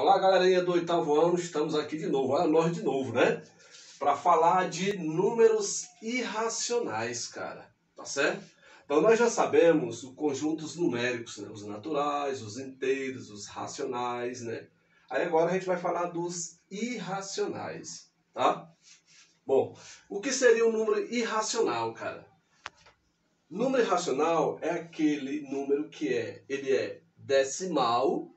Olá, galerinha do oitavo ano, estamos aqui de novo, olha nós de novo, né? Para falar de números irracionais, cara, tá certo? Então nós já sabemos os conjuntos numéricos, né? Os naturais, os inteiros, os racionais, né? Aí agora a gente vai falar dos irracionais, tá? Bom, o que seria um número irracional, cara? Número irracional é aquele número que ele é decimal,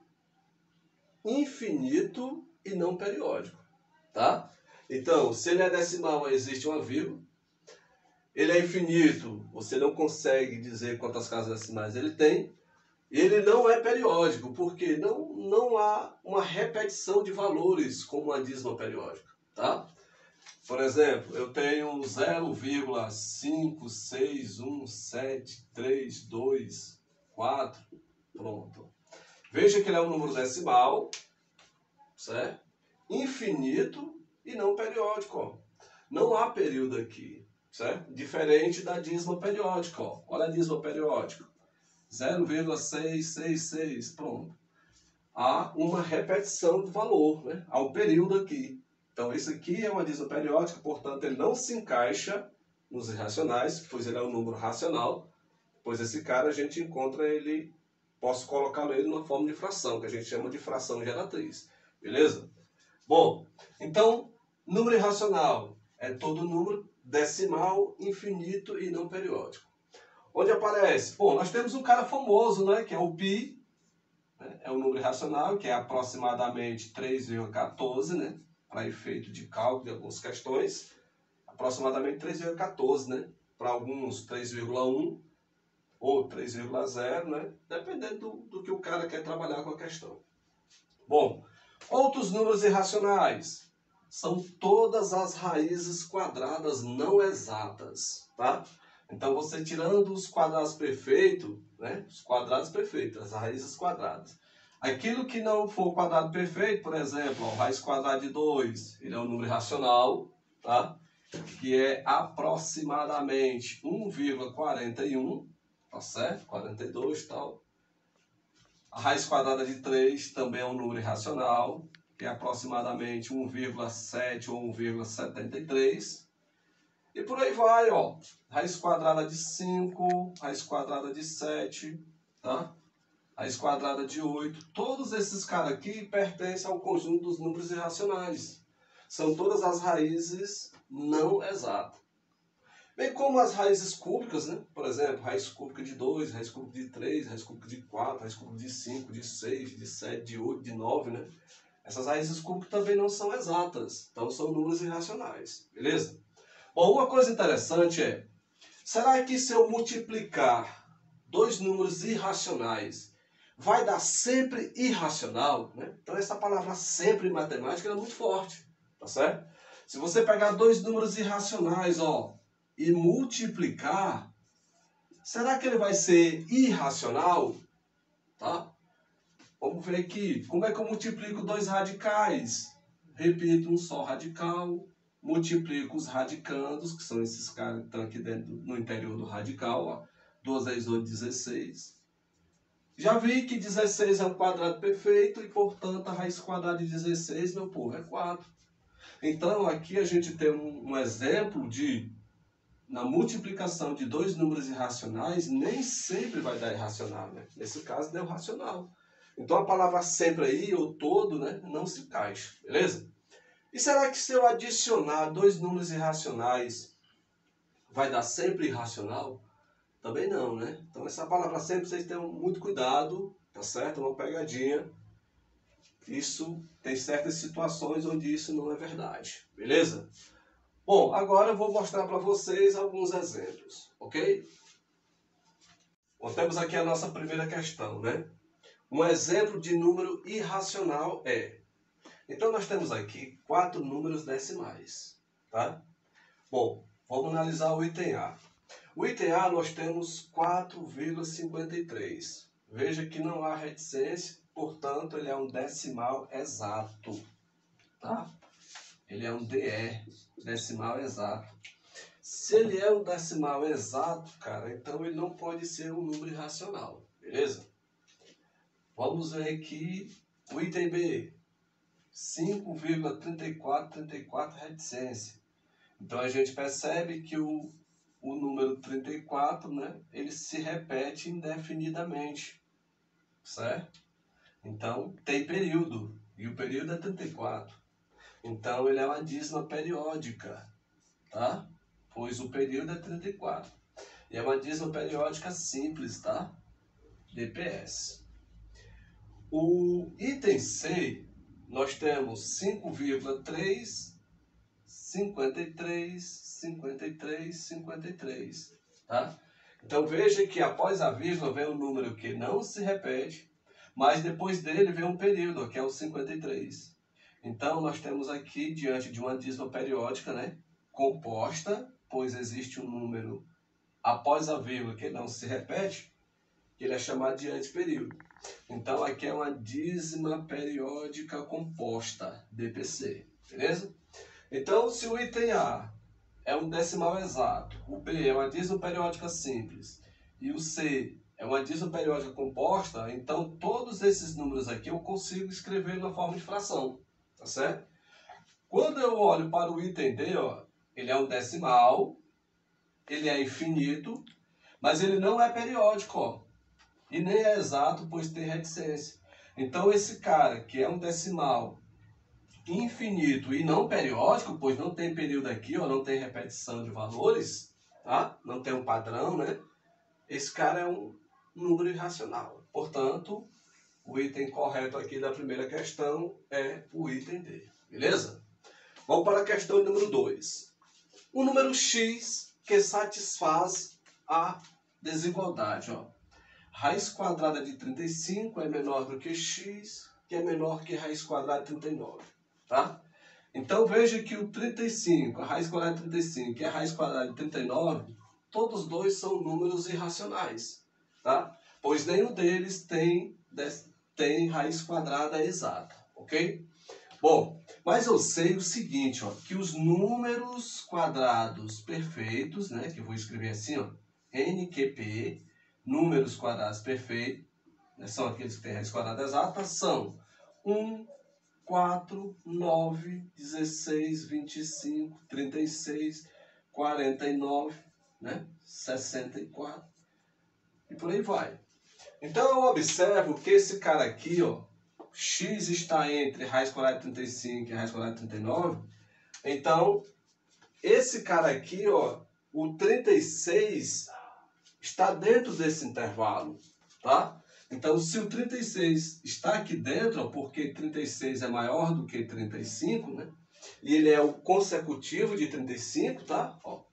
infinito e não periódico, tá? Então, se ele é decimal, existe uma vírgula. Ele é infinito, você não consegue dizer quantas casas decimais ele tem. Ele não é periódico, porque não há uma repetição de valores como a dízima periódica, tá? Por exemplo, eu tenho 0,5617324, pronto. Veja que ele é um número decimal, certo? Infinito e não periódico, ó. Não há período aqui, certo? Diferente da dízima periódica, ó. Olha a dízima periódica. 0,666, pronto. Há uma repetição do valor, né? Há um período aqui. Então, esse aqui é uma dízima periódica, portanto, ele não se encaixa nos irracionais, pois ele é um número racional, pois esse cara a gente encontra ele, posso colocá-lo ele numa forma de fração, que a gente chama de fração geratriz, beleza? Bom, então, número irracional é todo número decimal, infinito e não periódico. Onde aparece? Bom, nós temos um cara famoso, né, que é o π, né, é um número irracional, que é aproximadamente 3,14, né, para efeito de cálculo de algumas questões, aproximadamente 3,14, né, para alguns 3,1 ou 3,0, né, dependendo do que o cara quer trabalhar com a questão. Bom, outros números irracionais são todas as raízes quadradas não exatas, tá? Então, você tirando os quadrados perfeitos, né? Os quadrados perfeitos, as raízes quadradas. Aquilo que não for quadrado perfeito, por exemplo, a raiz quadrada de 2, ele é um número irracional, tá? Que é aproximadamente 1,41, tá certo? 42 e tal. A raiz quadrada de 3 também é um número irracional, que é aproximadamente 1,7 ou 1,73. E por aí vai, ó. Raiz quadrada de 5, raiz quadrada de 7, tá? Raiz quadrada de 8. Todos esses caras aqui pertencem ao conjunto dos números irracionais. São todas as raízes não exatas. Bem como as raízes cúbicas, né? Por exemplo, raiz cúbica de 2, raiz cúbica de 3, raiz cúbica de 4, raiz cúbica de 5, de 6, de 7, de 8, de 9, né? Essas raízes cúbicas também não são exatas, então são números irracionais, beleza? Bom, uma coisa interessante é, será que se eu multiplicar dois números irracionais, vai dar sempre irracional, né? Então essa palavra sempre em matemática é muito forte, tá certo? Se você pegar dois números irracionais, ó, e multiplicar, será que ele vai ser irracional? Tá? Vamos ver aqui. Como é que eu multiplico dois radicais? Repito, um só radical. Multiplico os radicandos, que são esses caras que estão aqui dentro, no interior do radical. Ó. 2 vezes 8, 16. Já vi que 16 é um quadrado perfeito e, portanto, a raiz quadrada de 16, meu povo, é 4. Então, aqui a gente tem um exemplo de na multiplicação de dois números irracionais, nem sempre vai dar irracional, né? Nesse caso, deu racional. Então, a palavra sempre aí, ou todo, né, não se encaixa, beleza? E será que se eu adicionar dois números irracionais, vai dar sempre irracional? Também não, né? Então, essa palavra sempre, vocês tenham muito cuidado, tá certo? Uma pegadinha. Isso tem certas situações onde isso não é verdade, beleza? Bom, agora eu vou mostrar para vocês alguns exemplos, ok? Bom, temos aqui a nossa primeira questão, né? Um exemplo de número irracional é... Então, nós temos aqui 4 números decimais, tá? Bom, vamos analisar o item A. O item A nós temos 4,53. Veja que não há reticência, portanto, ele é um decimal exato, tá? Ele é um DE, decimal exato. Se ele é um decimal exato, cara, então ele não pode ser um número irracional, beleza? Vamos ver aqui o item B. 5,3434 reticência. Então a gente percebe que o número 34, né, ele se repete indefinidamente, certo? Então tem período, e o período é 34. Então ele é uma dízima periódica, tá? Pois o período é 34. E é uma dízima periódica simples, tá? DPS. O item C, nós temos 5,3, 53, 53, 53, tá? Então veja que após a vírgula vem um número que não se repete, mas depois dele vem um período, que é o 53. Então nós temos aqui diante de uma dízima periódica, né, composta, pois existe um número após a vírgula que não se repete, que ele é chamado de antiperíodo. Então aqui é uma dízima periódica composta, DPC, beleza? Então se o item A é um decimal exato, o B é uma dízima periódica simples e o C é uma dízima periódica composta, então todos esses números aqui eu consigo escrever na forma de fração, tá certo? Quando eu olho para o item D, ó, ele é um decimal, ele é infinito, mas ele não é periódico, ó. E nem é exato, pois tem reticência. Então esse cara que é um decimal infinito e não periódico, pois não tem período aqui, ó, não tem repetição de valores, tá? Não tem um padrão, né? Esse cara é um número irracional. Portanto, o item correto aqui da primeira questão é o item D, beleza? Vamos para a questão número 2. O número x que satisfaz a desigualdade, ó. Raiz quadrada de 35 é menor do que x, que é menor que raiz quadrada de 39, tá? Então veja que o 35, a raiz quadrada de 35 e a raiz quadrada de 39, todos dois são números irracionais, tá? Pois nenhum deles tem raiz quadrada exata, ok? Bom, mas eu sei o seguinte, ó, que os números quadrados perfeitos, né, que eu vou escrever assim, ó, NQP, números quadrados perfeitos, né, são aqueles que têm raiz quadrada exata, são 1, 4, 9, 16, 25, 36, 49, né, 64 e por aí vai. Então eu observo que esse cara aqui, ó, x está entre raiz quadrada de 35 e raiz quadrada de 39, então esse cara aqui, ó, o 36 está dentro desse intervalo, tá? Então, se o 36 está aqui dentro, porque 36 é maior do que 35, né? E ele é o consecutivo de 35, tá? Ó,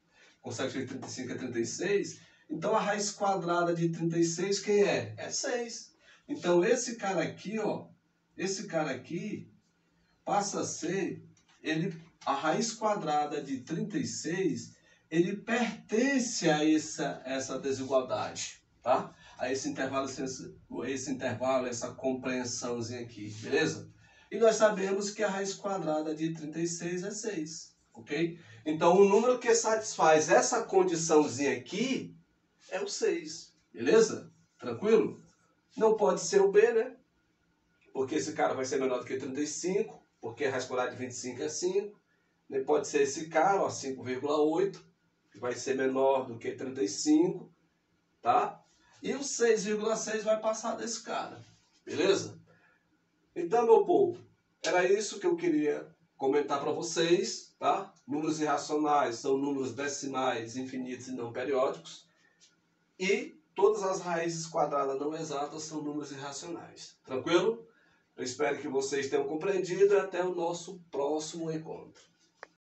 consecutivo de 35 é 36. Então, a raiz quadrada de 36, quem é? É 6. Então, esse cara aqui, ó, esse cara aqui passa a ser, a raiz quadrada de 36, ele pertence a essa desigualdade, tá? A esse intervalo, essa compreensãozinha aqui, beleza? E nós sabemos que a raiz quadrada de 36 é 6, ok? Então, o número que satisfaz essa condiçãozinha aqui é o 6, beleza? Tranquilo? Não pode ser o B, né? Porque esse cara vai ser menor do que 35, porque a raiz quadrada de 25 é 5. Nem pode ser esse cara, ó, 5,8, que vai ser menor do que 35, tá? E o 6,6 vai passar desse cara, beleza? Então, meu povo, era isso que eu queria comentar para vocês, tá? Números irracionais são números decimais, infinitos e não periódicos. E todas as raízes quadradas não exatas são números irracionais. Tranquilo? Eu espero que vocês tenham compreendido e até o nosso próximo encontro.